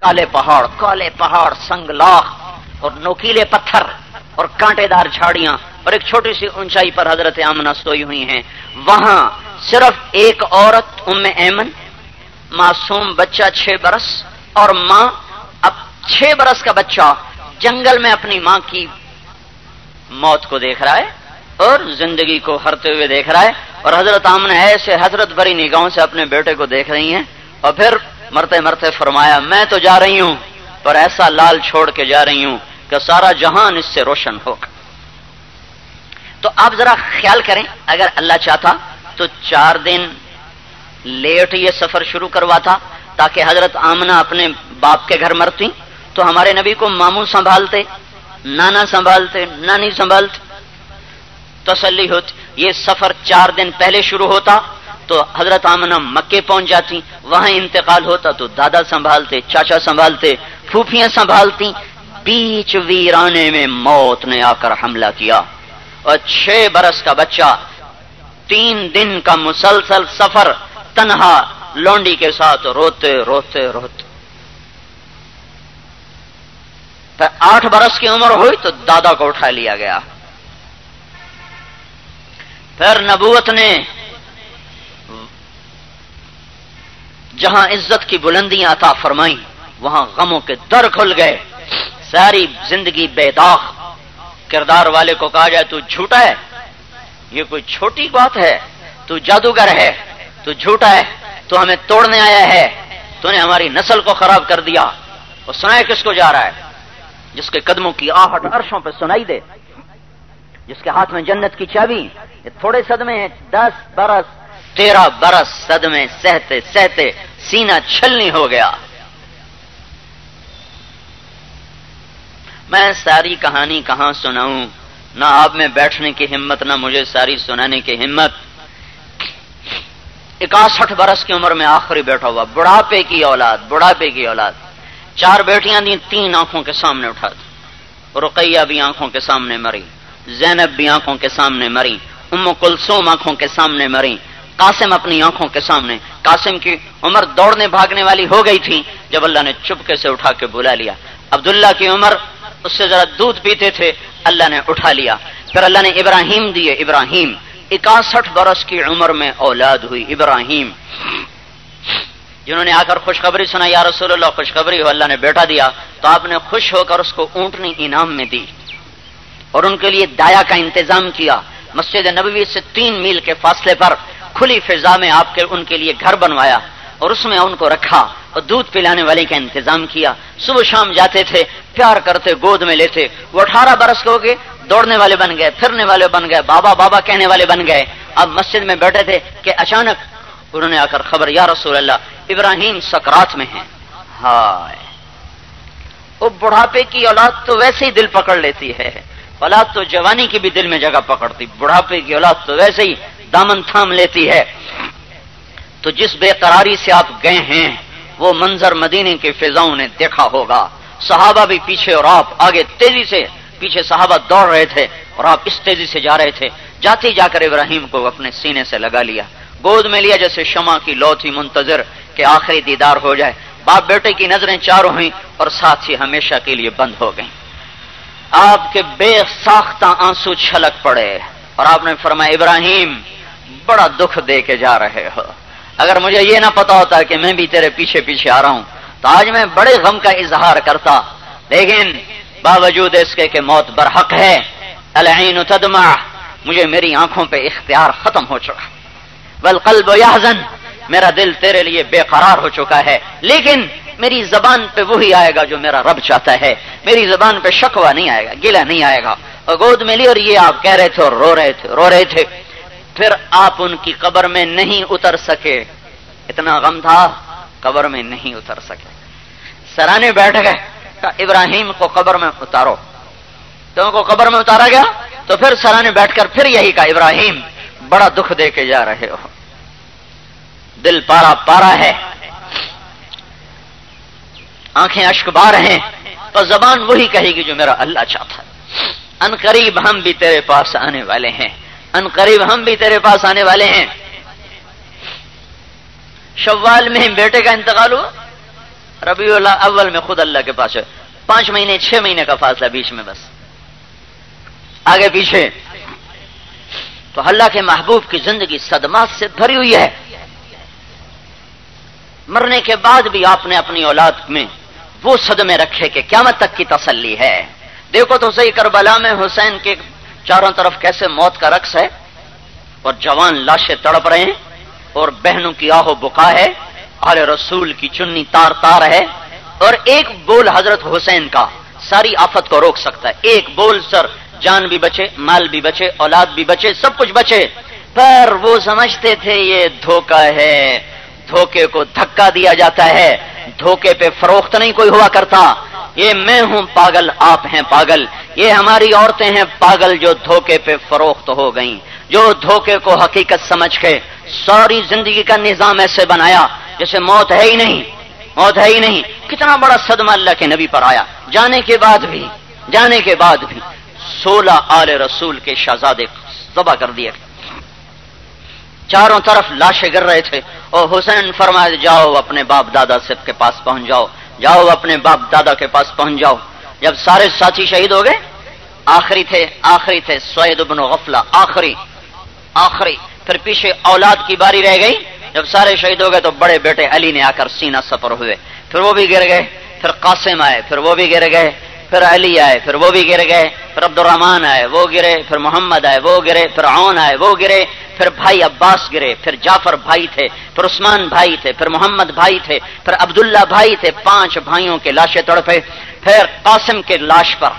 کالے پہاڑ سنگلاخ اور نوکیلے پتھر اور کانٹے دار جھاڑیاں اور ایک چھوٹی سی اونچائی پر حضرت آمنہ سوئی ہوئی ہیں. وہاں صرف ایک عورت ام ایمن، معصوم بچہ 6 برس، اور ماں. اب 6 برس کا بچہ جنگل میں اپنی ماں کی موت کو دیکھ رہا ہے اور زندگی کو ہرتے ہوئے دیکھ رہا ہے، اور حضرت آمنہ ایسے حضرت بری نگاہوں سے اپنے بیٹے کو دیکھ رہی ہیں، اور پھر مرتے مرتے فرمایا میں تو جا رہی ہوں پر ایسا لال چھوڑ کے جا رہی ہوں کہ سارا جہان اس سے روشن ہوگا. تو آپ ذرا خیال کریں، اگر اللہ چاہتا تو 4 دن لیٹ یہ سفر شروع کرواتا تاکہ حضرت آمنہ اپنے باپ کے گھر مرتی، تو ہمارے نبی کو ماموں سنبھالتے، نانا سنبھالتے، نانی سنبھالتے، تسلی ہوتی. یہ سفر 4 دن پہلے شروع ہوتا تو حضرت آمنہ مکے پہنچ جاتی، وہاں انتقال ہوتا تو دادا سنبھالتے، چاچا سنبھالتے، پھوپھیاں سنبھالتی. بیچ ویرانے میں موت نے آ کر حملہ کیا اور 6 برس کا بچہ 3 دن کا مسلسل سفر تنہا لونڈی کے ساتھ روتے روتے روتے. پھر 8 برس کی عمر ہوئی تو دادا کو اٹھا لیا گیا. پھر نبوت نے جہاں عزت کی بلندیاں عطا فرمائیں وہاں غموں کے در کھل گئے. ساری زندگی بے داغ. کردار والے کو کہا جائے تو جھوٹا ہے، یہ کوئی چھوٹی بات ہے، تو جادوگر ہے، تو جھوٹا ہے، تو ہمیں توڑنے آیا ہے، تو نے ہماری نسل کو خراب کر دیا. اور سنائے کس کو جا رہا ہے؟ جس کے قدموں کی آہٹ عرشوں پہ سنائی دے، جس کے ہاتھ میں جنت کی چابی. یہ تھوڑے صدمے ہیں، 10 برس 13 برس صدمے سہتے سہتے سینہ چھلنی ہو گیا. میں ساری کہانی کہاں سناؤں؟ نہ آپ میں بیٹھنے کی ہمت، نہ مجھے ساری سنانے کی ہمت. 61 برس کی عمر میں آخری بیٹھا ہوا، بڑھاپے کی اولاد، بڑھاپے کی اولاد. 4 بیٹیاں دی، 3 آنکھوں کے سامنے اٹھا دی. رقیہ بھی آنکھوں کے سامنے مری، زینب بھی آنکھوں کے سامنے مری، ام کلثوم آنکھوں کے سامنے مری، قاسم اپنی آنکھوں کے سامنے. قاسم کی عمر دوڑنے بھاگنے والی ہو گئی تھی جب اللہ نے چپکے سے اٹھا کے بلا لیا. عبداللہ کی عمر اس سے ذرا دودھ پیتے تھے، اللہ نے اٹھا لیا. پھر اللہ نے ابراہیم دیے. ابراہیم 61 برس کی عمر میں اولاد ہوئی. ابراہیم جنہوں نے آ کر خوشخبری سنا، یا رسول اللہ خوشخبری ہو، اللہ نے بیٹا دیا. تو آپ نے خوش ہو کر اس کو اونٹنی انعام میں دی اور ان کے لیے دایا کا انتظام کیا. مسجد نبوی سے 3 میل کے فاصلے پر کھلی فضا میں آپ کے ان کے لیے گھر بنوایا اور اس میں ان کو رکھا اور دودھ پلانے والے کا انتظام کیا. صبح شام جاتے تھے، پیار کرتے، گود میں لیتے. وہ 18 برس کے ہو گئے، دوڑنے والے بن گئے، پھرنے والے بن گئے، بابا بابا کہنے والے بن گئے. اب مسجد میں بیٹھے تھے کہ اچانک انہوں نے آ کر خبر، یا رسول اللہ ابراہیم سکرات میں ہیں. ہائے، وہ بڑھاپے کی اولاد تو ویسے ہی دل پکڑ لیتی ہے. اولاد تو جوانی کی بھی دل میں جگہ پکڑتی، بڑھاپے کی اولاد تو ویسے ہی دامن تھام لیتی ہے. تو جس بے قراری سے آپ گئے ہیں وہ منظر مدینے کی فضاؤں نے دیکھا ہوگا. صحابہ بھی پیچھے اور آپ آگے تیزی سے. پیچھے صحابہ دوڑ رہے تھے اور آپ اس تیزی سے جا رہے تھے. جاتے جا کر ابراہیم کو اپنے سینے سے لگا لیا، گود میں لیا جیسے شمع کی لو تھی منتظر کہ آخری دیدار ہو جائے. باپ بیٹے کی نظریں چاروں ہوئیں اور ساتھ ہی ہمیشہ کے لیے بند ہو گئیں. آپ کے بے ساختہ آنسو چھلک پڑے اور آپ نے فرمایا ابراہیم بڑا دکھ دے کے جا رہے ہو. اگر مجھے یہ نہ پتا ہوتا کہ میں بھی تیرے پیچھے پیچھے آ رہا ہوں تو آج میں بڑے غم کا اظہار کرتا. لیکن باوجود اس کے کہ موت برحق ہے، العین تدمع، مجھے میری آنکھوں پہ اختیار ختم ہو چکا. والقلب یحزن، میرا دل تیرے لیے بے قرار ہو چکا ہے. لیکن میری زبان پہ وہی آئے گا جو میرا رب چاہتا ہے. میری زبان پہ شکوہ نہیں آئے گا، گلہ نہیں آئے گا. اور گود میں لی اور یہ آپ کہہ رہے تھے اور رو رہے تھے. پھر آپ ان کی قبر میں نہیں اتر سکے، اتنا غم تھا قبر میں نہیں اتر سکے. سرانے بیٹھ گئے، ابراہیم کو قبر میں اتارو. تو ان کو قبر میں اتارا گیا. تو پھر سرانے بیٹھ کر پھر یہی کہا ابراہیم بڑا دکھ دے کے جا رہے ہو، دل پارا پارا ہے، آنکھیں اشک بار ہیں. تو زبان وہی کہے گی جو میرا اللہ چاہتا ہے. ان قریب ہم بھی تیرے پاس آنے والے ہیں، ان قریب ہم بھی تیرے پاس آنے والے ہیں. شوال میں بیٹے کا انتقال ہوا، ربیع الاول میں خود اللہ کے پاس ہے، 5 مہینے 6 مہینے کا فاصلہ بیچ میں، بس آگے پیچھے. تو اللہ کے محبوب کی زندگی صدمات سے بھری ہوئی ہے. مرنے کے بعد بھی آپ نے اپنی اولاد میں وہ صدمے رکھے کہ قیامت تک کی تسلی ہے. دیکھو تو صحیح کربلا میں حسین کے چاروں طرف کیسے موت کا رقص ہے، اور جوان لاشیں تڑپ رہے ہیں، اور بہنوں کی آہ و بکا ہے، آل رسول کی چنی تار تار ہے، اور ایک بول حضرت حسین کا ساری آفت کو روک سکتا ہے. ایک بول سر، جان بھی بچے، مال بھی بچے، اولاد بھی بچے، سب کچھ بچے. پر وہ سمجھتے تھے یہ دھوکہ ہے، دھوکے کو دھکا دیا جاتا ہے، دھوکے پہ فروخت نہیں کوئی ہوا کرتا. یہ میں ہوں پاگل، آپ ہیں پاگل، یہ ہماری عورتیں ہیں پاگل جو دھوکے پہ فروخت ہو گئیں، جو دھوکے کو حقیقت سمجھ کے ساری زندگی کا نظام ایسے بنایا جیسے موت ہے ہی نہیں، موت ہے ہی نہیں. کتنا بڑا صدمہ اللہ کے نبی پر آیا. جانے کے بعد بھی 16 آل رسول کے شہزادے ذبح کر دیے. چاروں طرف لاشیں گر رہے تھے، اور حسین فرمایا جاؤ اپنے باپ دادا سے کے پاس پہنچ جاؤ، جاؤ اپنے باپ دادا کے پاس پہنچ جاؤ. جب سارے ساتھی شہید ہو گئے، آخری تھے سعید بن غفلہ، آخری. پھر پیچھے اولاد کی باری رہ گئی. جب سارے شہید ہو گئے تو بڑے بیٹے علی نے آ کر سینہ سپر ہوئے، پھر وہ بھی گر گئے. پھر قاسم آئے، پھر وہ بھی گر گئے. پھر علی آئے، پھر وہ بھی گر گئے. پھر عبد الرحمان آئے، وہ گرے. پھر محمد آئے، وہ گرے. پھر عون آئے، وہ گرے. پھر بھائی عباس گرے. پھر جعفر بھائی تھے. پھر عثمان بھائی تھے. پھر محمد بھائی تھے. پھر عبداللہ بھائی تھے. 5 بھائیوں کے لاشیں تڑپے. پھر قاسم کے لاش پر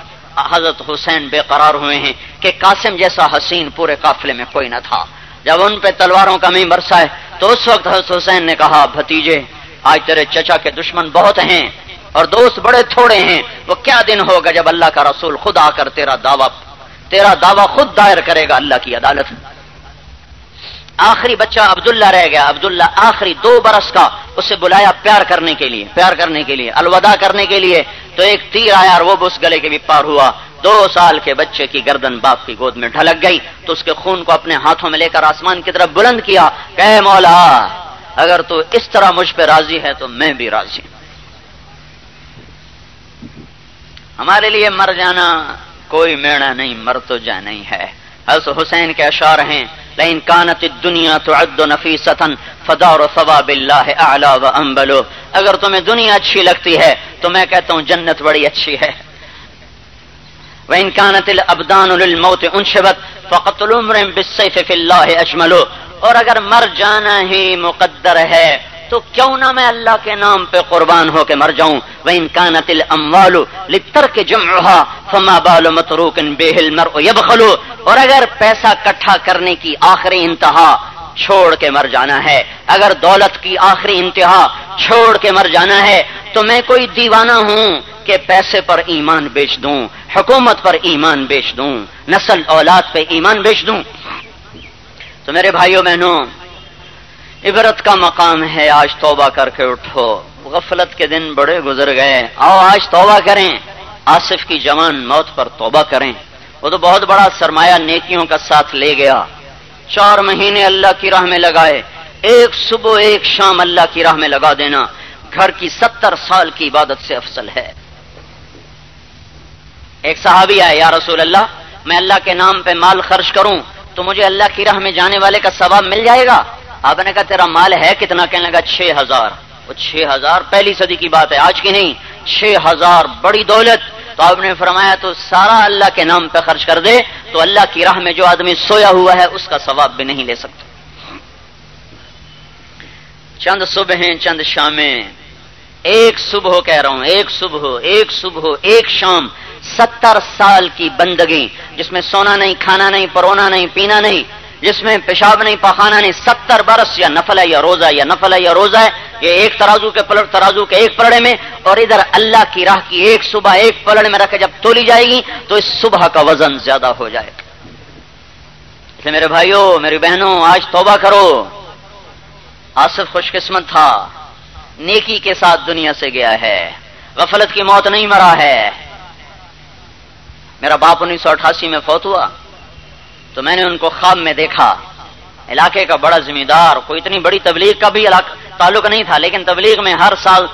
حضرت حسین بے قرار ہوئے ہیں کہ قاسم جیسا حسین پورے قافلے میں کوئی نہ تھا. جب ان پہ تلواروں کا میم برسا ہے تو اس وقت حضرت حسین نے کہا بھتیجے آج تیرے چچا کے دشمن بہت ہیں اور دوست بڑے تھوڑے ہیں. وہ کیا دن ہوگا جب اللہ کا رسول خود آ کر تیرا دعویٰ خود دائر کرے گا اللہ کی عدالت. آخری بچہ عبداللہ رہ گیا. عبداللہ آخری 2 برس کا، اسے بلایا پیار کرنے کے لیے، الوداع کرنے کے لیے. تو ایک تیر آیا اور وہ اس گلے کے بھی پار ہوا. 2 سال کے بچے کی گردن باپ کی گود میں ڈھلک گئی. تو اس کے خون کو اپنے ہاتھوں میں لے کر آسمان کی طرف بلند کیا کہ اے مولا اگر تو اس طرح مجھ پہ راضی ہے تو میں بھی راضی ہوں. ہمارے لیے مر جانا کوئی میڑا نہیں، مر تو جانا ہی ہے. حضرت حسین کے اشعار ہیں لئن كانت الدنيا تعد نفيسة فدار ثواب الله اعلى وانبل. اگر تمہیں دنیا اچھی لگتی ہے تو میں کہتا ہوں جنت بڑی اچھی ہے. وإن كانت الابدان للموت انشبت فقتل امرئ بالسيف في الله اجمل. اور اگر مر جانا ہی مقدر ہے تو کیوں نہ میں اللہ کے نام پہ قربان ہو کے مر جاؤں. وإن كانت الاموال للترك جمعها فما بال متروك به المرء يبخل. اور اگر پیسہ اکٹھا کرنے کی آخری انتہا چھوڑ کے مر جانا ہے، اگر دولت کی آخری انتہا چھوڑ کے مر جانا ہے تو میں کوئی دیوانہ ہوں کہ پیسے پر ایمان بیچ دوں، حکومت پر ایمان بیچ دوں، نسل اولاد پہ ایمان بیچ دوں. تو میرے بھائیوں بہنوں عبرت کا مقام ہے. آج توبہ کر کے اٹھو، غفلت کے دن بڑے گزر گئے. آؤ آج توبہ کریں. آصف کی جوان موت پر توبہ کریں. وہ تو بہت بڑا سرمایہ نیکیوں کا ساتھ لے گیا. 4 مہینے اللہ کی راہ میں لگائے. ایک صبح ایک شام اللہ کی راہ میں لگا دینا گھر کی 70 سال کی عبادت سے افضل ہے. ایک صحابی آئے، یا رسول اللہ میں اللہ کے نام پہ مال خرچ کروں تو مجھے اللہ کی راہ میں جانے والے کا ثواب مل جائے گا؟ آپ نے کہا تیرا مال ہے کتنا؟ کہنے لگا 6000. وہ 6000 پہلی صدی کی بات ہے، آج کی نہیں. 6000 بڑی دولت. تو آپ نے فرمایا تو سارا اللہ کے نام پہ خرچ کر دے تو اللہ کی راہ میں جو آدمی سویا ہوا ہے اس کا ثواب بھی نہیں لے سکتا. چند صبحیں چند شامیں، ایک صبح کہہ رہا ہوں، ایک صبح ایک شام، 70 سال کی بندگی جس میں سونا نہیں، کھانا نہیں، پرونا نہیں، پینا نہیں، جس میں پیشاب نہیں، پخانا نہیں. 70 برس یا نفل ہے یا روزہ، ہے یہ ایک ترازو کے ایک پلڑے میں، اور ادھر اللہ کی راہ کی ایک صبح ایک پلڑے میں رکھ کے جب تولی جائے گی تو اس صبح کا وزن زیادہ ہو جائے گا. اس لیے میرے بھائیوں میری بہنوں آج توبہ کرو. آصف خوش قسمت تھا، نیکی کے ساتھ دنیا سے گیا ہے، غفلت کی موت نہیں مرا ہے. میرا باپ 1988 میں فوت ہوا تو میں نے ان کو خواب میں دیکھا. علاقے کا بڑا ذمہ دار، کوئی اتنی بڑی تبلیغ کا بھی تعلق نہیں تھا لیکن تبلیغ میں ہر سال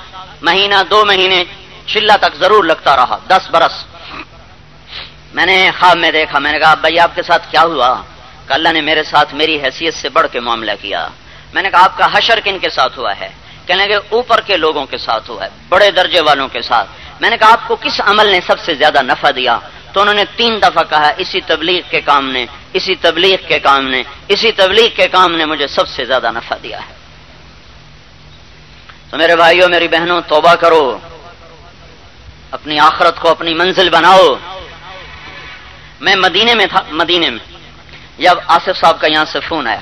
مہینہ 2 مہینے چلہ تک ضرور لگتا رہا، 10 برس۔ میں نے خواب میں دیکھا، میں نے کہا بھائی آپ کے ساتھ کیا ہوا؟ کہ اللہ نے میرے ساتھ میری حیثیت سے بڑھ کے معاملہ کیا۔ میں نے کہا آپ کا حشر کن کے ساتھ ہوا ہے؟ کہنے لگے اوپر کے لوگوں کے ساتھ ہوا ہے، بڑے درجے والوں کے ساتھ۔ میں نے کہا آپ کو کس عمل نے سب سے زیادہ نفع دیا؟ تو انہوں نے 3 دفعہ کہا اسی تبلیغ کے کام نے، اسی تبلیغ کے کام نے، اسی تبلیغ کے کام نے مجھے سب سے زیادہ نفع دیا ہے۔ تو میرے بھائیوں میری بہنوں، توبہ کرو، اپنی آخرت کو اپنی منزل بناؤ۔ میں مدینے میں تھا، مدینے میں جب آصف صاحب کا یہاں سے فون آیا،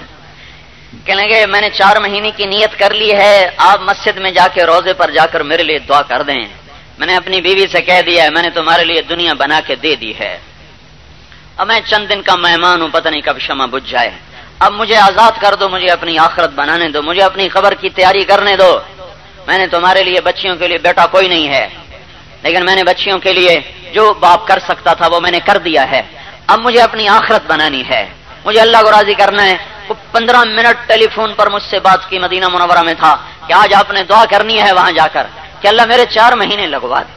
کہنے لگے میں نے 4 مہینے کی نیت کر لی ہے، آپ مسجد میں جا کے روزے پر جا کر میرے لیے دعا کر دیں۔ میں نے اپنی بیوی سے کہہ دیا ہے میں نے تمہارے لیے دنیا بنا کے دے دی ہے، اب میں چند دن کا مہمان ہوں، پتہ نہیں کب شمع بجھ جائے، اب مجھے آزاد کر دو، مجھے اپنی آخرت بنانے دو، مجھے اپنی قبر کی تیاری کرنے دو۔ میں نے تمہارے لیے بچیوں کے لیے بیٹا کوئی نہیں ہے، لیکن میں نے بچیوں کے لیے جو باپ کر سکتا تھا وہ میں نے کر دیا ہے، اب مجھے اپنی آخرت بنانی ہے، مجھے اللہ کو راضی کرنا ہے۔ وہ 15 منٹ ٹیلی فون پر مجھ سے بات کی، مدینہ منورہ میں تھا، کہ آج آپ نے دعا کرنی ہے وہاں جا کر کہ اللہ میرے 4 مہینے لگوا دے،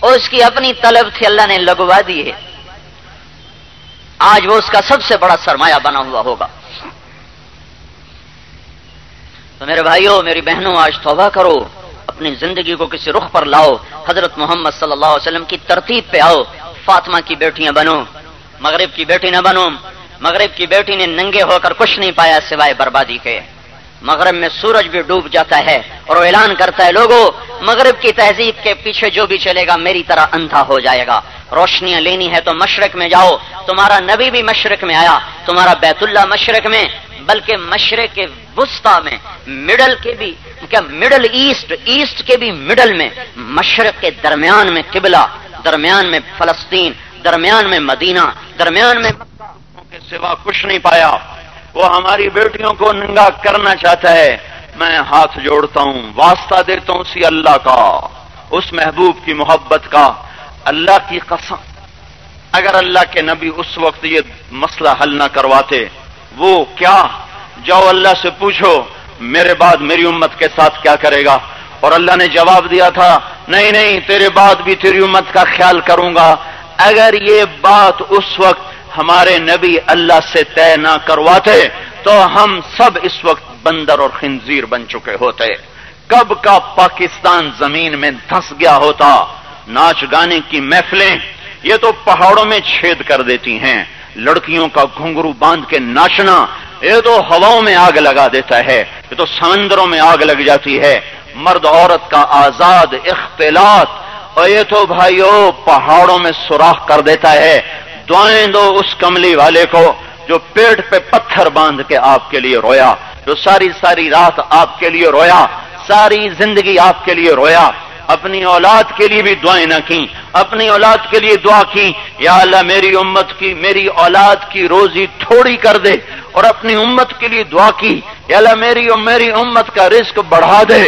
اور اس کی اپنی طلب تھی، اللہ نے لگوا دیے، آج وہ اس کا سب سے بڑا سرمایہ بنا ہوا ہوگا۔ تو میرے بھائیوں میری بہنوں، آج توبہ کرو، اپنی زندگی کو کسی رخ پر لاؤ، حضرت محمد صلی اللہ علیہ وسلم کی ترتیب پہ آؤ، فاطمہ کی بیٹیاں بنو، مغرب کی بیٹی نہ بنو۔ مغرب کی بیٹی نے ننگے ہو کر کچھ نہیں پایا سوائے بربادی کے۔ مغرب میں سورج بھی ڈوب جاتا ہے اور وہ اعلان کرتا ہے لوگوں مغرب کی تہذیب کے پیچھے جو بھی چلے گا میری طرح اندھا ہو جائے گا، روشنیاں لینی ہے تو مشرق میں جاؤ، تمہارا نبی بھی مشرق میں آیا، تمہارا بیت اللہ مشرق میں، بلکہ مشرق کے وسطی میں، مڈل کے بھی کیا مڈل ایسٹ کے بھی مڈل میں، مشرق کے درمیان میں قبلہ، درمیان میں فلسطین، درمیان میں مدینہ، درمیان میں مکہ کے سوا کچھ نہیں پایا۔ وہ ہماری بیٹیوں کو ننگا کرنا چاہتا ہے، میں ہاتھ جوڑتا ہوں، واسطہ دیتا ہوں اسی اللہ کا، اس محبوب کی محبت کا، اللہ کی قسم اگر اللہ کے نبی اس وقت یہ مسئلہ حل نہ کرواتے، وہ کیا، جاؤ اللہ سے پوچھو میرے بعد میری امت کے ساتھ کیا کرے گا، اور اللہ نے جواب دیا تھا نہیں نہیں تیرے بعد بھی تیری امت کا خیال کروں گا۔ اگر یہ بات اس وقت ہمارے نبی اللہ سے طے نہ کرواتے تو ہم سب اس وقت بندر اور خنزیر بن چکے ہوتے، کب کا پاکستان زمین میں دھس گیا ہوتا۔ ناچ گانے کی محفلیں یہ تو پہاڑوں میں چھید کر دیتی ہیں، لڑکیوں کا گھنگرو باندھ کے ناچنا یہ تو ہواؤں میں آگ لگا دیتا ہے، یہ تو سمندروں میں آگ لگ جاتی ہے، مرد عورت کا آزاد اختلاط اور یہ تو بھائیو پہاڑوں میں سوراخ کر دیتا ہے۔ دعائیں دو اس کملی والے کو جو پیٹ پہ پتھر باندھ کے آپ کے لیے رویا، جو ساری ساری رات آپ کے لیے رویا، ساری زندگی آپ کے لیے رویا، اپنی اولاد کے لیے بھی دعائیں نہ کی، اپنی اولاد کے لیے دعا کی یا اللہ میری امت کی میری اولاد کی روزی تھوڑی کر دے، اور اپنی امت کے لیے دعا کی یا اللہ میری امت کا رزق بڑھا دے،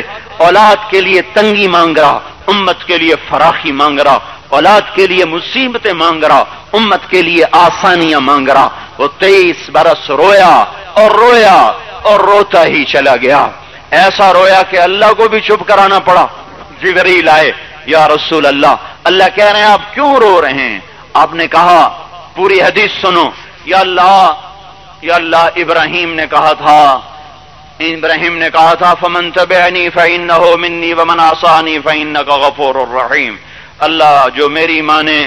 اولاد کے لیے تنگی مانگ رہا، امت کے لیے فراخی مانگ رہا، اولاد کے لیے مصیبتیں مانگ رہا، امت کے لیے آسانیاں مانگ رہا۔ وہ 23 برس رویا اور رویا اور روتا ہی چلا گیا، ایسا رویا کہ اللہ کو بھی چپ کرانا پڑا۔ جبریل آئے، یا رسول اللہ، اللہ کہہ رہے ہیں آپ کیوں رو رہے ہیں؟ آپ نے کہا پوری حدیث سنو، یا اللہ ابراہیم نے کہا تھا فمن تبعنی فإنہ منی ومن عصانی فإنک غفور الرحیم، اللہ جو میری مانے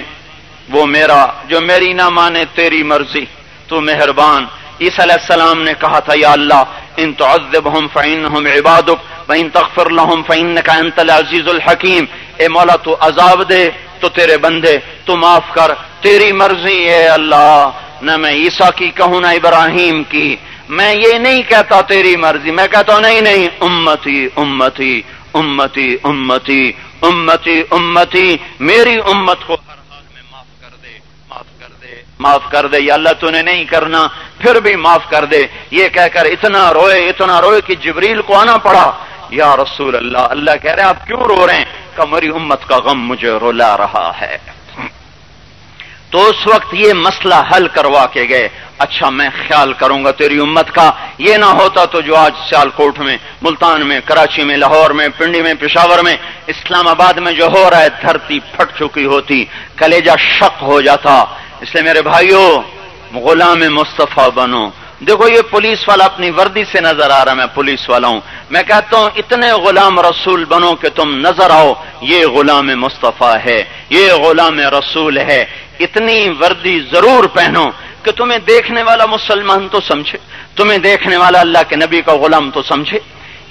وہ میرا، جو میری نہ مانے تیری مرضی، تو مہربان۔ عیسیٰ علیہ السلام نے کہا تھا یا اللہ ان تعذبہم فإنہم عبادک وإن تغفر لہم فإنک انت العزیز الحکیم، اے مولا تو عذاب دے تو تیرے بندے، تو معاف کر، تیری مرضی ہے اللہ، نہ میں عیسیٰ کی کہوں نہ ابراہیم کی، میں یہ نہیں کہتا تیری مرضی، میں کہتا ہوں نہیں امتی امتی امتی امتی امتی امتی، میری امت کو ہر حال میں معاف کر دے یا اللہ تو نے نہیں کرنا پھر بھی معاف کر دے۔ یہ کہہ کر اتنا روئے کہ جبریل کو آنا پڑا، یا رسول اللہ، اللہ کہہ رہے ہیں آپ کیوں رو رہے ہیں؟ کہ میری امت کا غم مجھے رلا رہا ہے۔ تو اس وقت یہ مسئلہ حل کروا کے گئے، اچھا میں خیال کروں گا تیری امت کا، یہ نہ ہوتا تو جو آج سیالکوٹ میں، ملتان میں، کراچی میں، لاہور میں، پنڈی میں، پشاور میں، اسلام آباد میں جو ہو رہا ہے، دھرتی پھٹ چکی ہوتی، کلیجہ شق ہو جاتا۔ اس لیے میرے بھائیوں، غلام مصطفیٰ بنو۔ دیکھو یہ پولیس والا اپنی وردی سے نظر آ رہا، میں پولیس والا ہوں، میں کہتا ہوں اتنے غلام رسول بنو کہ تم نظر آؤ، یہ غلام مصطفیٰ ہے، یہ غلام رسول ہے۔ اتنی وردی ضرور پہنو کہ تمہیں دیکھنے والا مسلمان تو سمجھے، تمہیں دیکھنے والا اللہ کے نبی کا غلام تو سمجھے۔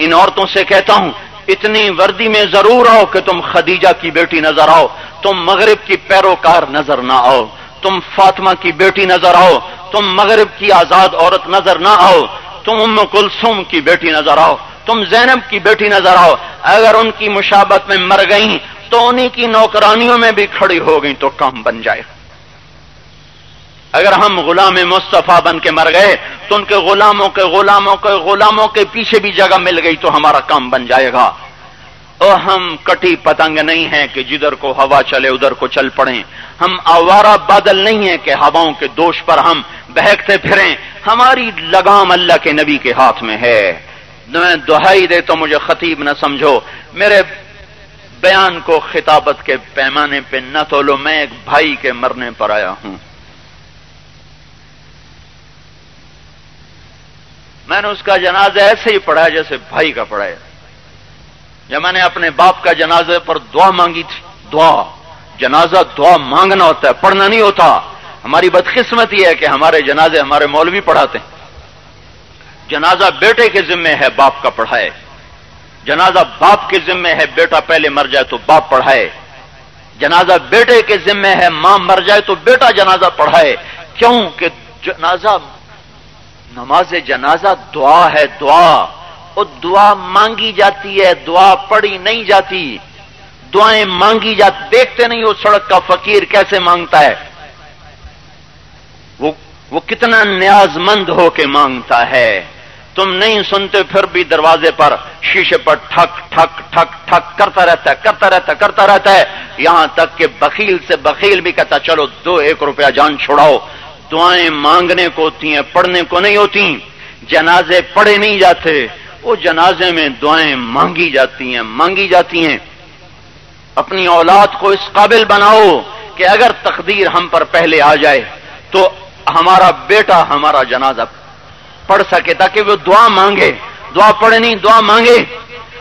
ان عورتوں سے کہتا ہوں اتنی وردی میں ضرور آؤ کہ تم خدیجہ کی بیٹی نظر آؤ، تم مغرب کی پیروکار نظر نہ آؤ، تم فاطمہ کی بیٹی نظر آؤ، تم مغرب کی آزاد عورت نظر نہ آؤ، تم ام کلثوم کی بیٹی نظر آؤ، تم زینب کی بیٹی نظر آؤ۔ اگر ان کی مشابہت میں مر گئیں تو انہی کی نوکرانیوں میں بھی کھڑی ہو گئیں تو کام بن جائے۔ اگر ہم غلام مصطفیٰ بن کے مر گئے تو ان کے غلاموں کے پیچھے بھی جگہ مل گئی تو ہمارا کام بن جائے گا۔ اور ہم کٹی پتنگ نہیں ہیں کہ جدھر کو ہوا چلے ادھر کو چل پڑیں، ہم آوارہ بادل نہیں ہیں کہ ہواؤں کے دوش پر ہم بہکتے پھریں، ہماری لگام اللہ کے نبی کے ہاتھ میں ہے۔ میں دہائی دے تو مجھے خطیب نہ سمجھو، میرے بیان کو خطابت کے پیمانے پہ نہ تولو، میں ایک بھائی کے مرنے پر آیا ہوں۔ میں نے اس کا جنازہ ایسے ہی پڑھا جیسے بھائی کا پڑھایا۔ جب میں نے اپنے باپ کا جنازے پر دعا مانگی تھی، دعا، جنازہ دعا مانگنا ہوتا ہے، پڑھنا نہیں ہوتا۔ ہماری بدقسمتی ہے کہ ہمارے جنازے ہمارے مولوی پڑھاتے ہیں۔ جنازہ بیٹے کے ذمے ہے باپ کا پڑھائے، جنازہ باپ کے ذمے ہے بیٹا پہلے مر جائے تو باپ پڑھائے، جنازہ بیٹے کے ذمے ہے ماں مر جائے تو بیٹا جنازہ پڑھائے۔ کیوں کہ جنازہ، نماز جنازہ دعا ہے، دعا، اور دعا مانگی جاتی ہے، دعا پڑھی نہیں جاتی، دعائیں مانگی جاتی۔ دیکھتے نہیں وہ سڑک کا فقیر کیسے مانگتا ہے، وہ کتنا نیاز مند ہو کے مانگتا ہے۔ تم نہیں سنتے پھر بھی دروازے پر شیشے پر ٹھک ٹھک ٹھک ٹھک کرتا رہتا ہے، یہاں تک کہ بخیل سے بخیل بھی کہتا چلو 2-1 روپیہ جان چھوڑاؤ۔ دعائیں مانگنے کو ہوتی ہیں، پڑھنے کو نہیں ہوتی۔ جنازے پڑھے نہیں جاتے، وہ جنازے میں دعائیں مانگی جاتی ہیں۔ اپنی اولاد کو اس قابل بناؤ کہ اگر تقدیر ہم پر پہلے آ جائے تو ہمارا بیٹا ہمارا جنازہ پڑھ سکے، تاکہ وہ دعا مانگے، دعا پڑھے نہیں دعا مانگے۔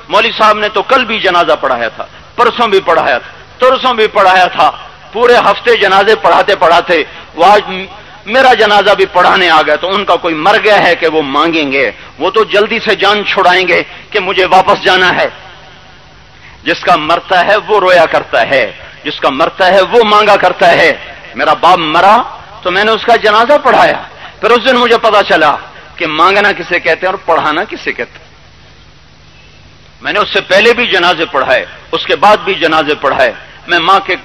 مولوی صاحب نے تو کل بھی جنازہ پڑھایا تھا، پرسوں بھی پڑھایا تھا، ترسوں بھی پڑھایا تھا، پورے ہفتے جنازے پڑھاتے وہ آج میرا جنازہ بھی پڑھانے آ گیا، تو ان کا کوئی مر گیا ہے کہ وہ مانگیں گے؟ وہ تو جلدی سے جان چھڑائیں گے کہ مجھے واپس جانا ہے۔ جس کا مرتا ہے وہ رویا کرتا ہے، جس کا مرتا ہے وہ مانگا کرتا ہے۔ میرا باپ مرا تو میں نے اس کا جنازہ پڑھایا، پھر اس دن مجھے پتا چلا کہ مانگنا کسے کہتے ہیں اور پڑھانا کسے کہتے ہیں۔ میں نے اس سے پہلے بھی جنازے پڑھائے، اس کے بعد بھی جنازے پڑھائے۔ میں ماں کے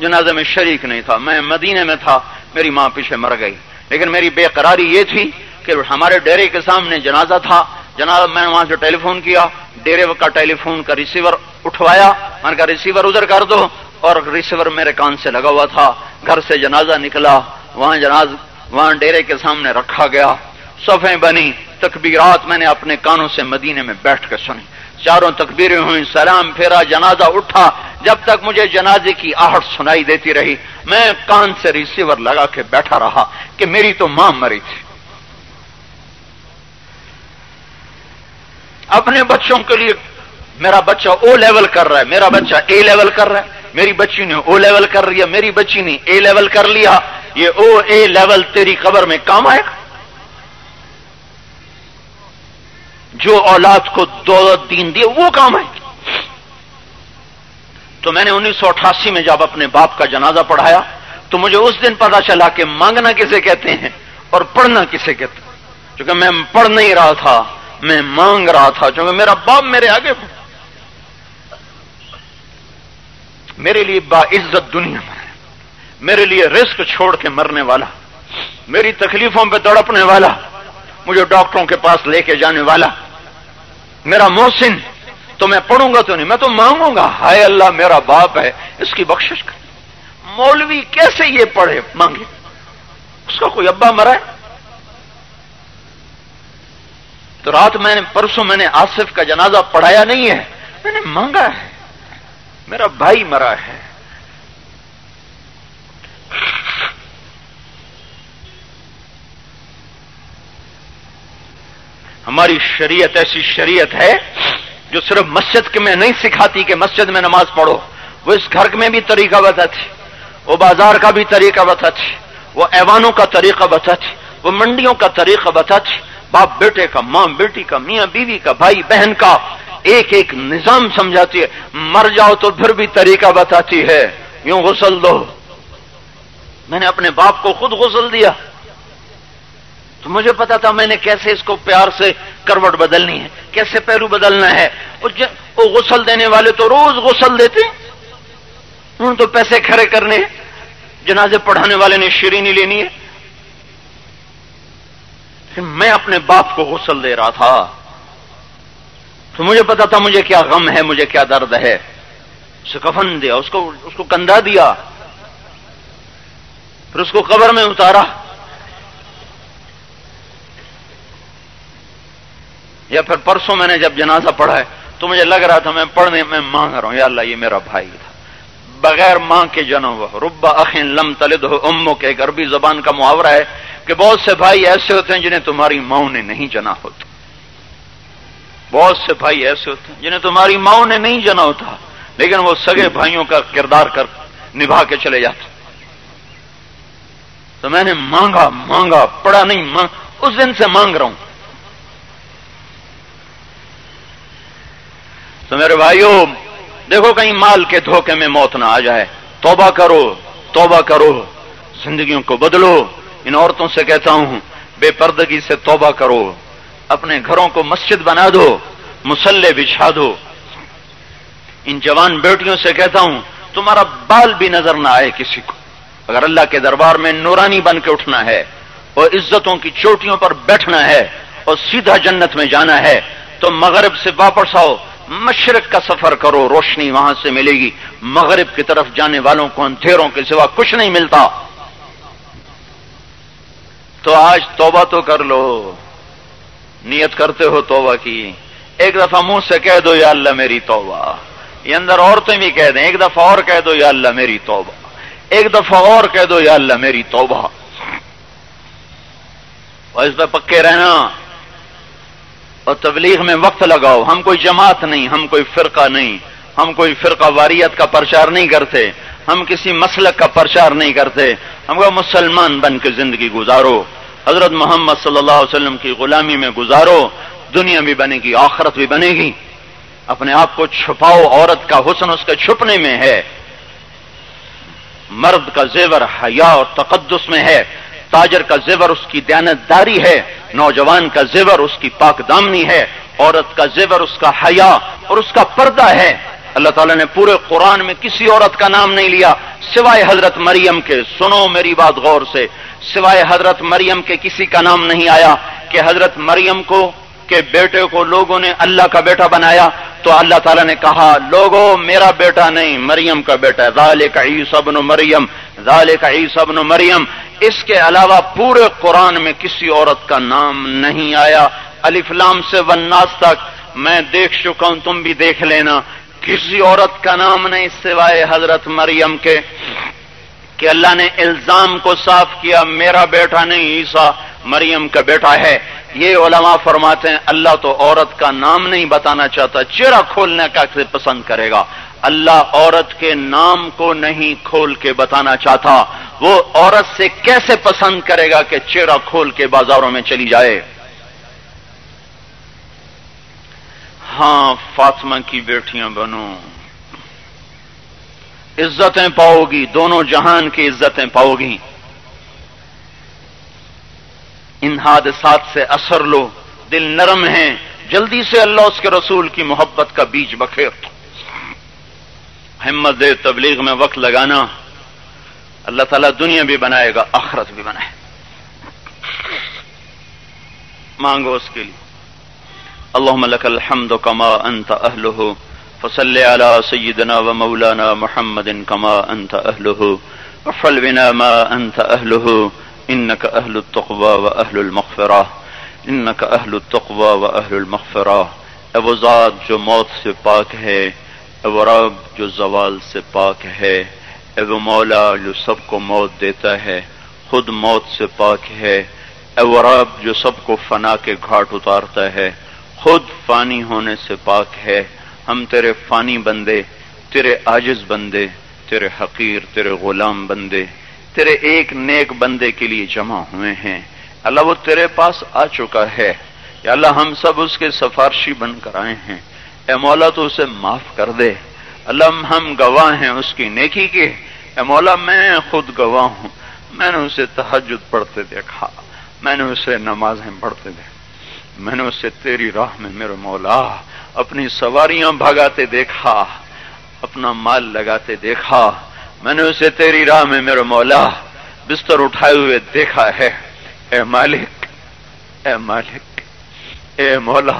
جنازے میں شریک نہیں تھا، میں مدینے میں تھا، میری ماں پیچھے مر گئی، لیکن میری بے قراری یہ تھی کہ ہمارے ڈیرے کے سامنے جنازہ تھا، میں نے وہاں سے ٹیلی فون کیا، ڈیرے کا ٹیلی فون کا ریسیور اٹھوایا، میں نے کہا ریسیور ادھر کر دو، اور ریسیور میرے کان سے لگا ہوا تھا۔ گھر سے جنازہ نکلا، وہاں ڈیرے کے سامنے رکھا گیا، صفیں بنی، تکبیرات میں نے اپنے کانوں سے مدینے میں بیٹھ کے سنی، چاروں تکبیریں ہوئیں، سلام پھیرا، جنازہ اٹھا۔ جب تک مجھے جنازے کی آہٹ سنائی دیتی رہی میں کان سے ریسیور لگا کے بیٹھا رہا کہ میری تو ماں مری تھی۔ اپنے بچوں کے لیے، میرا بچہ او لیول کر رہا ہے، میرا بچہ اے لیول کر رہا ہے، میری بچی نے او لیول کر لیا، میری بچی نے اے لیول کر لیا، یہ او اے لیول تیری قبر میں کام آئے گا؟ جو اولاد کو دولت دین دی وہ کام ہے۔ تو میں نے 1988 میں جب اپنے باپ کا جنازہ پڑھایا تو مجھے اس دن پتا چلا کہ مانگنا کسے کہتے ہیں اور پڑھنا کسے کہتے ہیں، کیونکہ میں پڑھ نہیں رہا تھا، میں مانگ رہا تھا، کیونکہ میرا باپ میرے آگے میرے لیے باعزت دنیا میں، میرے لیے رزق چھوڑ کے مرنے والا، میری تکلیفوں پہ تڑپنے والا، مجھے ڈاکٹروں کے پاس لے کے جانے والا، میرا محسن، تو میں پڑھوں گا تو نہیں، میں تو مانگوں گا، ہائے اللہ میرا باپ ہے، اس کی بخشش کر، مولوی کیسے یہ پڑھے مانگے؟ اس کا کوئی ابا مرا ہے؟ تو رات پرسوں میں نے آصف کا جنازہ پڑھایا نہیں ہے، میں نے مانگا ہے، میرا بھائی مرا ہے۔ ہماری شریعت ایسی شریعت ہے جو صرف مسجد میں نہیں سکھاتی کہ مسجد میں نماز پڑھو، وہ اس گھر میں بھی طریقہ بتاتی، وہ بازار کا بھی طریقہ بتاتی، وہ ایوانوں کا طریقہ بتاتی، وہ منڈیوں کا طریقہ بتاتی، باپ بیٹے کا، ماں بیٹی کا، میاں بیوی کا، بھائی بہن کا، ایک ایک نظام سمجھاتی ہے۔ مر جاؤ تو پھر بھی طریقہ بتاتی ہے، یوں غسل دو۔ میں نے اپنے باپ کو خود غسل دیا تو مجھے پتا تھا میں نے کیسے اس کو پیار سے کروٹ بدلنی ہے، کیسے پیرو بدلنا ہے۔ وہ غسل دینے والے تو روز غسل دیتے، انہوں تو پیسے کھڑے کرنے، جنازے پڑھانے والے نے شیرینی لینی ہے۔ میں اپنے باپ کو غسل دے رہا تھا تو مجھے پتا تھا مجھے کیا غم ہے، مجھے کیا درد ہے۔ اسے کفن دیا، اس کو کندھا دیا، پھر اس کو قبر میں اتارا۔ یا پھر پرسوں میں نے جب جنازہ پڑھا ہے تو مجھے لگ رہا تھا میں پڑھنے میں مانگ رہا ہوں، یا اللہ یہ میرا بھائی تھا، بغیر ماں کے جنم ہوا۔ رب اخ لم تلدہ امہ کے ایک عربی زبان کا محاورہ ہے کہ بہت سے بھائی ایسے ہوتے ہیں جنہیں تمہاری ماں نے نہیں جنا ہوتا، بہت سے بھائی ایسے ہوتے ہیں جنہیں تمہاری ماں نے نہیں جنا ہوتا، لیکن وہ سگے بھائیوں کا کردار نبھا کے چلے جاتے۔ تو میں نے مانگا پڑا نہیں، اس دن سے مانگ رہا ہوں۔ تو میرے بھائیوں دیکھو کہیں مال کے دھوکے میں موت نہ آ جائے، توبہ کرو، زندگیوں کو بدلو۔ ان عورتوں سے کہتا ہوں بے پردگی سے توبہ کرو، اپنے گھروں کو مسجد بنا دو، مصلی بچھا دو۔ ان جوان بیٹیوں سے کہتا ہوں تمہارا بال بھی نظر نہ آئے کسی کو، اگر اللہ کے دربار میں نورانی بن کے اٹھنا ہے اور عزتوں کی چوٹیوں پر بیٹھنا ہے اور سیدھا جنت میں جانا ہے تو مغرب سے واپس آؤ، مشرق کا سفر کرو، روشنی وہاں سے ملے گی۔ مغرب کی طرف جانے والوں کو اندھیروں کے سوا کچھ نہیں ملتا۔ تو آج توبہ تو کر لو، نیت کرتے ہو توبہ کی، ایک دفعہ منہ سے کہہ دو یا اللہ میری توبہ، یہ اندر عورتیں بھی کہہ دیں، ایک دفعہ اور کہہ دو یا اللہ میری توبہ، ایک دفعہ اور کہہ دو یا اللہ میری توبہ، اور اس پہ پکے رہنا اور تبلیغ میں وقت لگاؤ۔ ہم کوئی جماعت نہیں، ہم کوئی فرقہ نہیں، ہم کوئی فرقہ واریت کا پرچار نہیں کرتے، ہم کسی مسلک کا پرچار نہیں کرتے، ہم کو مسلمان بن کے زندگی گزارو، حضرت محمد صلی اللہ علیہ وسلم کی غلامی میں گزارو، دنیا بھی بنے گی، آخرت بھی بنے گی۔ اپنے آپ کو چھپاؤ، عورت کا حسن اس کے چھپنے میں ہے، مرد کا زیور حیا اور تقدس میں ہے، تاجر کا زیور اس کی دیانتداری ہے، نوجوان کا زیور اس کی پاک دامنی ہے، عورت کا زیور اس کا حیا اور اس کا پردہ ہے۔ اللہ تعالیٰ نے پورے قرآن میں کسی عورت کا نام نہیں لیا سوائے حضرت مریم کے۔ سنو میری بات غور سے، سوائے حضرت مریم کے کسی کا نام نہیں آیا کہ حضرت مریم کو کے بیٹے کو لوگوں نے اللہ کا بیٹا بنایا تو اللہ تعالیٰ نے کہا لوگوں میرا بیٹا نہیں مریم کا بیٹا ہے، ذالک عیسی ابن مریم، ذالک عیسی ابن مریم۔ اس کے علاوہ پورے قرآن میں کسی عورت کا نام نہیں آیا، الف لام سے والناس تک میں دیکھ چکا ہوں، تم بھی دیکھ لینا، کسی عورت کا نام نہیں سوائے حضرت مریم کے، کہ اللہ نے الزام کو صاف کیا میرا بیٹا نہیں عیسیٰ مریم کا بیٹا ہے۔ یہ علماء فرماتے ہیں اللہ تو عورت کا نام نہیں بتانا چاہتا، چہرہ کھولنے کا پسند کرے گا، اللہ عورت کے نام کو نہیں کھول کے بتانا چاہتا، وہ عورت سے کیسے پسند کرے گا کہ چہرہ کھول کے بازاروں میں چلی جائے۔ ہاں فاطمہ کی بیٹیاں بنو، عزتیں پاؤ گی، دونوں جہان کی عزتیں پاؤ گی۔ ان حادثات سے اثر لو، دل نرم ہیں، جلدی سے اللہ اس کے رسول کی محبت کا بیج بکھیر دو، ہمت دے تبلیغ میں وقت لگانا، اللہ تعالیٰ دنیا بھی بنائے گا آخرت بھی بنائے۔ مانگو اس کے لیے، اللہم لک الحمد کما انت اہلہ فصل علی سیدنا و مولانا محمد کما انت اہلہ افعل بنا ما انت اهله انك اهل التقوى واهل المغفرہ انك اهل التقوى واهل المغفرہ۔ اے وہ ذات جو موت سے پاک ہے، اے وہ رب جو زوال سے پاک ہے، اے وہ مولا جو سب کو موت دیتا ہے، خود موت سے پاک ہے، اے وہ رب جو سب کو فنا کے گھاٹ اتارتا ہے، خود فانی ہونے سے پاک ہے۔ ہم تیرے فانی بندے، تیرے عاجز بندے، تیرے حقیر، تیرے غلام بندے، تیرے ایک نیک بندے کے لیے جمع ہوئے ہیں۔ اللہ وہ تیرے پاس آ چکا ہے، یا اللہ ہم سب اس کے سفارشی بن کر آئے ہیں، اے مولا تو اسے معاف کر دے۔ اللہ ہم گواہ ہیں اس کی نیکی کے، اے مولا میں خود گواہ ہوں، میں نے اسے تہجد پڑھتے دیکھا، میں نے اسے نمازیں پڑھتے دیکھا، میں نے اسے تیری راہ میں میرے مولا اپنی سواریاں بھگاتے دیکھا، اپنا مال لگاتے دیکھا، میں نے اسے تیری راہ میں میرے مولا بستر اٹھائے ہوئے دیکھا ہے۔ اے مالک، اے مالک، اے مولا،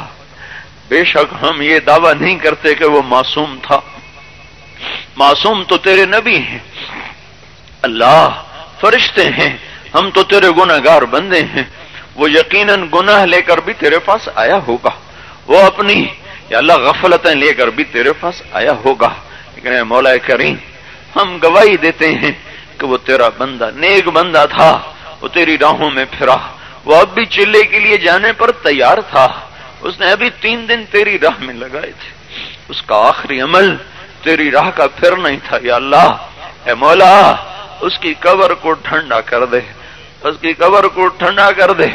بے شک ہم یہ دعویٰ نہیں کرتے کہ وہ معصوم تھا، معصوم تو تیرے نبی ہیں، اللہ فرشتے ہیں، ہم تو تیرے گناہگار بندے ہیں۔ وہ یقیناً گناہ لے کر بھی تیرے پاس آیا ہوگا، وہ اپنی یا اللہ غفلتیں لے کر بھی تیرے پاس آیا ہوگا، لیکن اے مولا کریم ہم گواہی دیتے ہیں کہ وہ تیرا بندہ نیک بندہ تھا، وہ تیری راہوں میں پھرا، وہ اب بھی چلے کے لیے جانے پر تیار تھا، اس نے ابھی 3 دن تیری راہ میں لگائے تھے، اس کا آخری عمل تیری راہ کا پھرنا ہی تھا۔ یا اللہ اے مولا اس کی قبر کو ٹھنڈا کر دے، اس کی قبر کو ٹھنڈا کر دے۔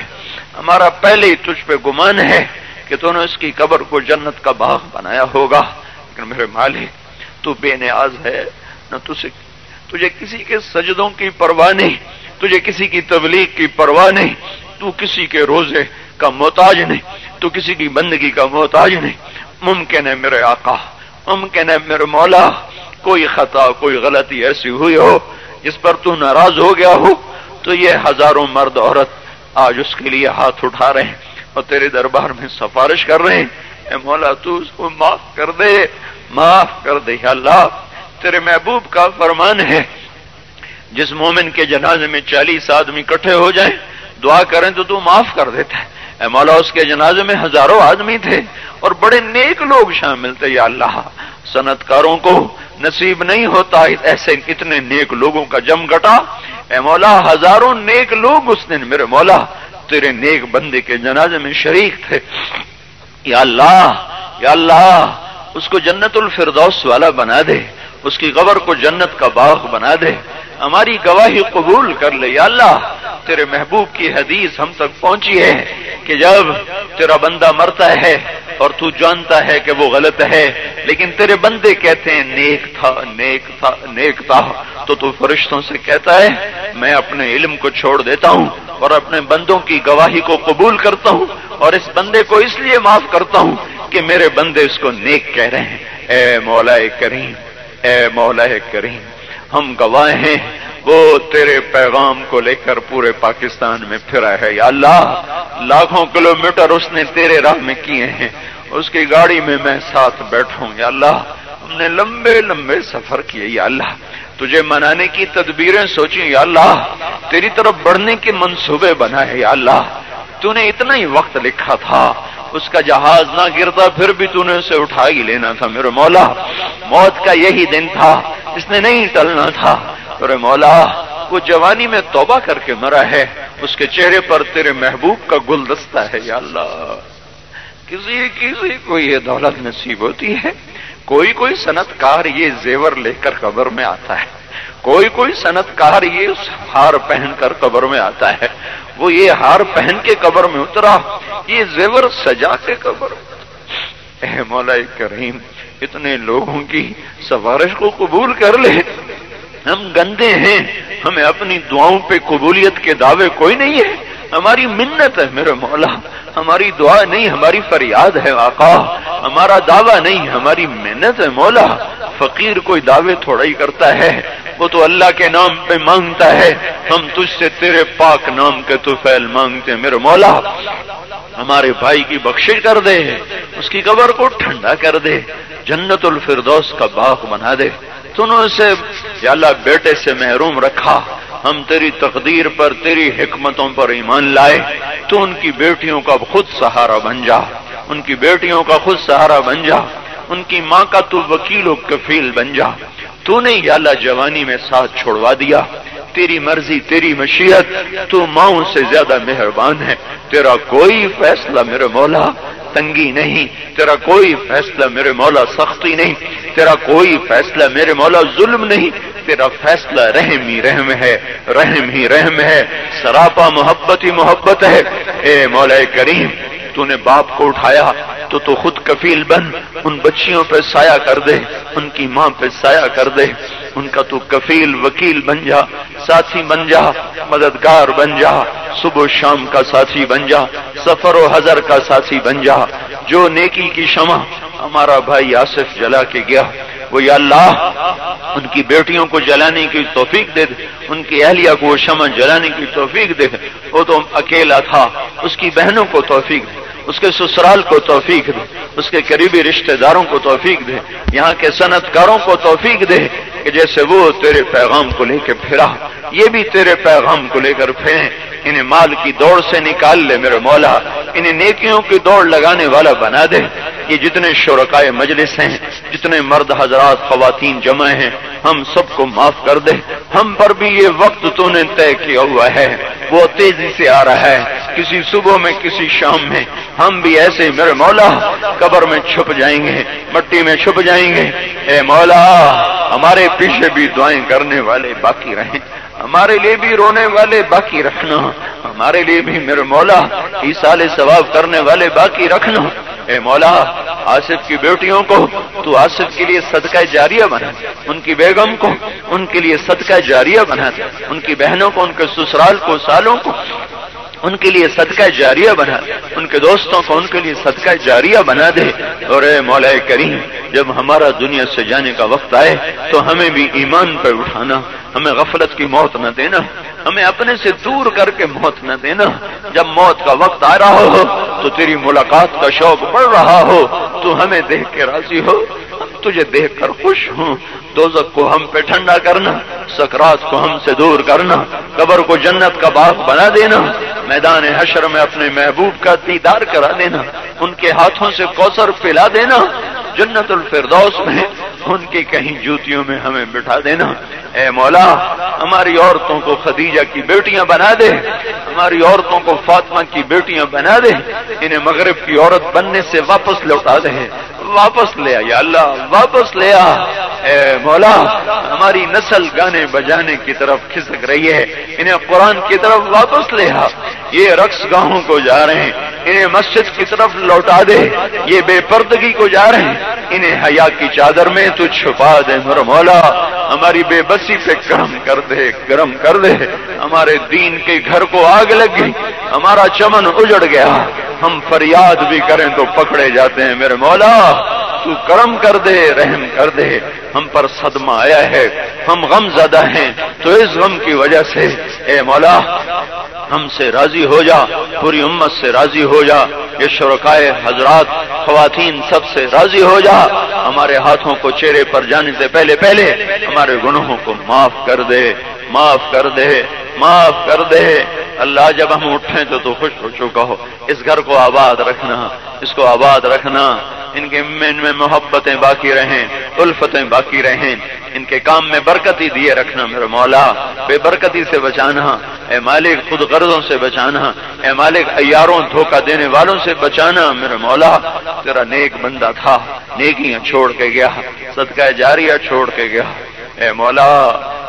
ہمارا پہلے ہی تجھ پہ گمان ہے کہ تو نے اس کی قبر کو جنت کا باغ بنایا ہوگا، لیکن میرے مالک تو بے نیاز ہے، نہ تجھے کسی کے سجدوں کی پرواہ نہیں، تجھے کسی کی تبلیغ کی پرواہ نہیں، تو کسی کے روزے کا محتاج نہیں، تو کسی کی بندگی کا محتاج نہیں۔ ممکن ہے میرے آقا، ممکن ہے میرے مولا کوئی خطا، کوئی غلطی ایسی ہوئی ہو جس پر تو ناراض ہو گیا ہو، تو یہ ہزاروں مرد عورت آج اس کے لیے ہاتھ اٹھا رہے ہیں اور تیرے دربار میں سفارش کر رہے ہیں۔ اے مولا تو اس کو معاف کر دے، معاف کر دے۔ یا اللہ تیرے محبوب کا فرمان ہے جس مومن کے جنازے میں 40 آدمی اکٹھے ہو جائیں دعا کریں تو تو معاف کر دیتا ہے۔ اے مولا اس کے جنازے میں ہزاروں آدمی تھے اور بڑے نیک لوگ شامل تھے۔ یا اللہ صنعتکاروں کو نصیب نہیں ہوتا ایسے اتنے نیک لوگوں کا جم گٹا، اے مولا ہزاروں نیک لوگ اس دن میرے مولا تیرے نیک بندے کے جنازے میں شریک تھے۔ یا اللہ، یا اللہ اس کو جنت الفردوس والا بنا دے، اس کی قبر کو جنت کا باغ بنا دے، ہماری گواہی قبول کر لے۔ یا اللہ تیرے محبوب کی حدیث ہم تک پہنچی ہے کہ جب تیرا بندہ مرتا ہے اور تو جانتا ہے کہ وہ غلط ہے لیکن تیرے بندے کہتے ہیں نیک تھا، نیک تھا، نیک تھا، تو فرشتوں سے کہتا ہے میں اپنے علم کو چھوڑ دیتا ہوں اور اپنے بندوں کی گواہی کو قبول کرتا ہوں اور اس بندے کو اس لیے معاف کرتا ہوں کہ میرے بندے اس کو نیک کہہ رہے ہیں۔ اے مولا کریم، اے مولا کریم، ہم گواہ ہیں وہ تیرے پیغام کو لے کر پورے پاکستان میں پھرا ہے۔ یا اللہ لاکھوں کلومیٹر اس نے تیرے راہ میں کیے ہیں، اس کی گاڑی میں میں ساتھ بیٹھوں۔ یا اللہ ہم نے لمبے لمبے سفر کیے، یا اللہ تجھے منانے کی تدبیریں سوچی، یا اللہ تیری طرف بڑھنے کے منصوبے بنائے۔ یا اللہ تو نے اتنا ہی وقت لکھا تھا، اس کا جہاز نہ گرتا پھر بھی تو نے اسے اٹھا ہی لینا تھا میرے مولا، موت کا یہی دن تھا، اس نے نہیں ٹلنا تھا میرے مولا۔ وہ جوانی میں توبہ کر کے مرا ہے، اس کے چہرے پر تیرے محبوب کا گلدستہ ہے۔ یا اللہ کسی کو یہ دولت نصیب ہوتی ہے، کوئی صنعتکار یہ زیور لے کر قبر میں آتا ہے، کوئی صنعتکار یہ ہار پہن کر قبر میں آتا ہے، وہ یہ ہار پہن کے قبر میں اترا، یہ زیور سجا کے قبر میں اترا۔ اے مولا کریم اتنے لوگوں کی سفارش کو قبول کر لے، ہم گندے ہیں، ہمیں اپنی دعاؤں پہ قبولیت کے دعوے کوئی نہیں ہے، ہماری منت ہے میرے مولا، ہماری دعا نہیں ہماری فریاد ہے آقا، ہمارا دعویٰ نہیں ہماری محنت ہے مولا۔ فقیر کوئی دعوے تھوڑا ہی کرتا ہے، وہ تو اللہ کے نام پہ مانگتا ہے، ہم تجھ سے تیرے پاک نام کے طفیل مانگتے ہیں میرے مولا۔ ہمارے بھائی کی بخشش کر دے، اس کی قبر کو ٹھنڈا کر دے، جنت الفردوس کا باغ بنا دے، تو نے اسے یا اللہ بیٹے سے محروم رکھا، ہم تیری تقدیر پر، تیری حکمتوں پر ایمان لائے، تو ان کی بیٹیوں کا خود سہارا بن جا، ان کی بیٹیوں کا خود سہارا بن جا، ان کی ماں کا تو وکیل و کفیل بن جا۔ تو نے یا اللہ جوانی میں ساتھ چھوڑوا دیا، تیری مرضی، تیری مشیت، تو ماؤں سے زیادہ مہربان ہے۔ تیرا کوئی فیصلہ میرے مولا تنگی نہیں، تیرا کوئی فیصلہ میرے مولا سختی نہیں، تیرا کوئی فیصلہ میرے مولا ظلم نہیں، تیرا فیصلہ رحم ہی رحم ہے، رحم ہی رحم ہے، سراپا محبت ہی محبت ہے۔ اے مولا کریم، تو نے باپ کو اٹھایا تو خود کفیل بن، ان بچیوں پہ سایہ کر دے، ان کی ماں پہ سایہ کر دے، ان کا تو کفیل وکیل بن جا، ساتھی بن جا، مددگار بن جا، صبح و شام کا ساتھی بن جا، سفر و حضر کا ساتھی بن جا۔ جو نیکی کی شمع ہمارا بھائی آصف جلا کے گیا، وہ یا اللہ ان کی بیٹیوں کو جلانے کی توفیق دے دے، ان کی اہلیہ کو وہ شمع جلانے کی توفیق دے دے۔ وہ تو اکیلا تھا، اس کی بہنوں کو توفیق دے، اس کے سسرال کو توفیق دے، اس کے قریبی رشتہ داروں کو توفیق دے، یہاں کے صنعتکاروں کو توفیق دے کہ جیسے وہ تیرے پیغام کو لے کے پھرا، یہ بھی تیرے پیغام کو لے کر پھریں۔ انہیں مال کی دوڑ سے نکال لے میرے مولا، انہیں نیکیوں کی دوڑ لگانے والا بنا دے۔ یہ جتنے شرکائے مجلس ہیں، جتنے مرد حضرات خواتین جمع ہیں، ہم سب کو معاف کر دے۔ ہم پر بھی یہ وقت تو نے طے کیا ہوا ہے، وہ تیزی سے آ رہا ہے، کسی صبح میں کسی شام میں ہم بھی ایسے میرے مولا قبر میں چھپ جائیں گے، مٹی میں چھپ جائیں گے۔ اے مولا ہمارے پیچھے بھی دعائیں کرنے والے باقی رہیں، ہمارے لیے بھی رونے والے باقی رکھنا، ہمارے لیے بھی میرے مولا ایصال ثواب کرنے والے باقی رکھنا۔ اے مولا آصف کی بیٹیوں کو تو آصف کے لیے صدقہ جاریہ بنا، ان کی بیگم کو ان کے لیے صدقہ جاریہ بنا دے، ان کی بہنوں کو، ان کے سسرال کو، سالوں کو ان کے لیے صدقہ جاریہ بنا، ان کے دوستوں کو ان کے لیے صدقہ جاریہ بنا دے۔ اور اے مولا کریم، جب ہمارا دنیا سے جانے کا وقت آئے تو ہمیں بھی ایمان پر اٹھانا، ہمیں غفلت کی موت نہ دینا، ہمیں اپنے سے دور کر کے موت نہ دینا۔ جب موت کا وقت آ رہا ہو تو تیری ملاقات کا شوق بڑھ رہا ہو تو ہمیں دیکھ کے راضی ہو، ہم تجھے دیکھ کر خوش ہوں۔ دوزخ کو ہم پہ ٹھنڈا کرنا، سکرات کو ہم سے دور کرنا، قبر کو جنت کا باغ بنا دینا، میدان حشر میں اپنے محبوب کا دیدار کرا دینا، ان کے ہاتھوں سے کوثر پلا دینا، جنت الفردوس میں ان کی کہیں جوتیوں میں ہمیں بٹھا دینا۔ اے مولا ہماری عورتوں کو خدیجہ کی بیٹیاں بنا دے، ہماری عورتوں کو فاطمہ کی بیٹیاں بنا دے، انہیں مغرب کی عورت بننے سے واپس لوٹا دے، واپس لے آ یا اللہ، واپس لے آ۔ اے مولا ہماری نسل گانے بجانے کی طرف کھسک رہی ہے، انہیں قرآن کی طرف واپس لے آ۔ یہ رقص گاہوں کو جا رہے ہیں، انہیں مسجد کی طرف لوٹا دے۔ یہ بے پردگی کو جا رہے ہیں، انہیں حیا کی چادر میں تو چھپا دے میرے مولا۔ ہماری بے بسی پہ کرم کر دے، کرم کر دے۔ ہمارے دین کے گھر کو آگ لگ گئی، ہمارا چمن اجڑ گیا، ہم فریاد بھی کریں تو پکڑے جاتے ہیں میرے مولا۔ تو کرم کر دے، رحم کر دے۔ ہم پر صدمہ آیا ہے، ہم غم زدہ ہیں، تو اس غم کی وجہ سے اے مولا ہم سے راضی ہو جا، پوری امت سے راضی ہو جا، یہ شرکائے حضرات خواتین سب سے راضی ہو جا۔ ہمارے ہاتھوں کو چہرے پر جانے سے پہلے پہلے ہمارے گناہوں کو معاف کر دے، معاف کر دے، معاف کر دے۔ اللہ جب ہم اٹھیں تو خوش ہو چکا ہو، اس گھر کو آباد رکھنا، اس کو آباد رکھنا، ان کے میں محبتیں باقی رہیں، الفتیں باقی رہیں، ان کے کام میں برکتی دیے رکھنا میرے مولا، بے برکتی سے بچانا، اے مالک خود غرضوں سے بچانا، اے مالک عیاروں دھوکہ دینے والوں سے بچانا میرے مولا۔ تیرا نیک بندہ تھا، نیکیاں چھوڑ کے گیا، صدقہ جاریہ چھوڑ کے گیا۔ اے مولا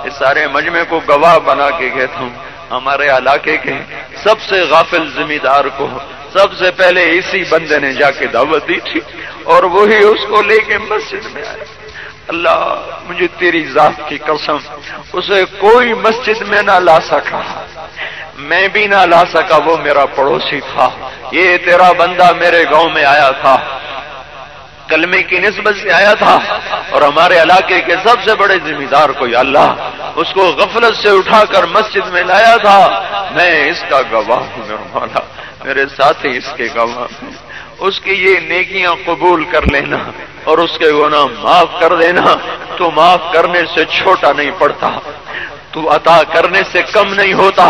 اس سارے مجمع کو گواہ بنا کے گئے تھا، ہمارے علاقے کے سب سے غافل ذمہ دار کو سب سے پہلے اسی بندے نے جا کے دعوت دی تھی، اور وہی اس کو لے کے مسجد میں آیا۔ اللہ مجھے تیری ذات کی قسم، اسے کوئی مسجد میں نہ لا سکا، میں بھی نہ لا سکا، وہ میرا پڑوسی تھا، یہ تیرا بندہ میرے گاؤں میں آیا تھا، کلمے کی نسبت سے آیا تھا، اور ہمارے علاقے کے سب سے بڑے ذمہ دار کو یا اللہ اس کو غفلت سے اٹھا کر مسجد میں لایا تھا۔ میں اس کا گواہ ہوں میرے مولا، میرے ساتھی اس کے گواہ ہیں، اس کی یہ نیکیاں قبول کر لینا، اور اس کے گناہ معاف کر دینا، تو معاف کرنے سے چھوٹا نہیں پڑتا، تو عطا کرنے سے کم نہیں ہوتا،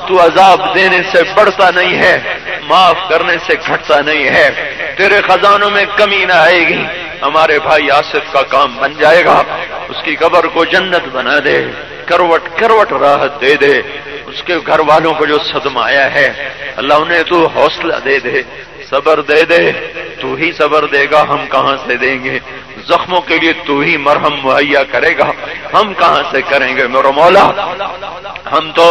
تو عذاب دینے سے بڑھتا نہیں ہے، معاف کرنے سے گھٹتا نہیں ہے، تیرے خزانوں میں کمی نہ آئے گی۔ ہمارے بھائی آصف کا کام بن جائے گا، اس کی قبر کو جنت بنا دے، کروٹ کروٹ راحت دے دے، اس کے گھر والوں کو جو صدمہ آیا ہے اللہ انہیں تو حوصلہ دے دے، صبر دے دے، تو ہی صبر دے گا، ہم کہاں سے دیں گے؟ زخموں کے لیے تو ہی مرہم مہیا کرے گا، ہم کہاں سے کریں گے؟ میرا مولا ہم تو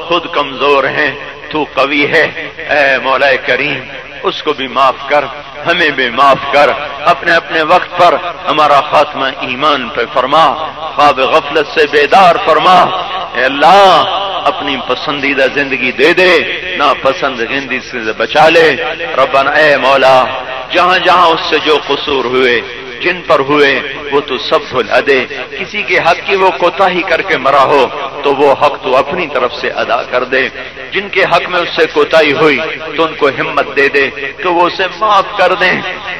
خود کمزور ہیں، تو قوی ہے، اے مولا کریم اس کو بھی معاف کر، ہمیں بھی معاف کر، اپنے اپنے وقت پر ہمارا خاتمہ ایمان پہ فرما، خواب غفلت سے بیدار فرما، اے اللہ اپنی پسندیدہ زندگی دے دے، ناپسند زندگی سے بچا لے، ربنا اے مولا جہاں جہاں اس سے جو قصور ہوئے، جن پر ہوئے وہ تو سب بھلا دے، کسی کے حق کی وہ کوتاہی کر کے مرا ہو تو وہ حق تو اپنی طرف سے ادا کر دے، جن کے حق میں اس سے کوتاہی ہوئی تو ان کو ہمت دے دے تو وہ اسے معاف کر دیں،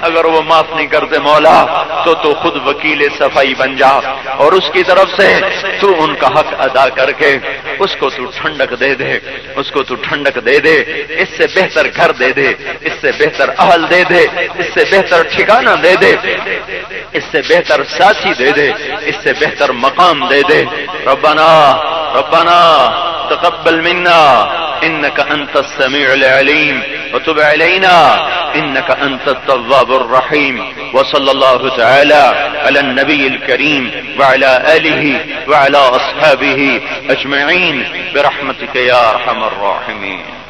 اگر وہ معاف نہیں کرتے مولا تو خود وکیل صفائی بن جا اور اس کی طرف سے تو ان کا حق ادا کر کے اس کو تو ٹھنڈک دے دے، اس کو تو ٹھنڈک دے دے، اس سے بہتر گھر دے دے، اس سے بہتر اہل دے دے، اس سے بہتر ٹھکانہ دے دے، اس سے بہتر ساتھی دے دے، اس سے بہتر مقام دے دے۔ ربنا ربنا تقبل منا انك انت السميع العليم وتب علينا انك انت التواب الرحيم، وصلى الله تعالى على النبي الكريم وعلى آله وعلى أصحابه أجمعين برحمتك يا أرحم الراحمين۔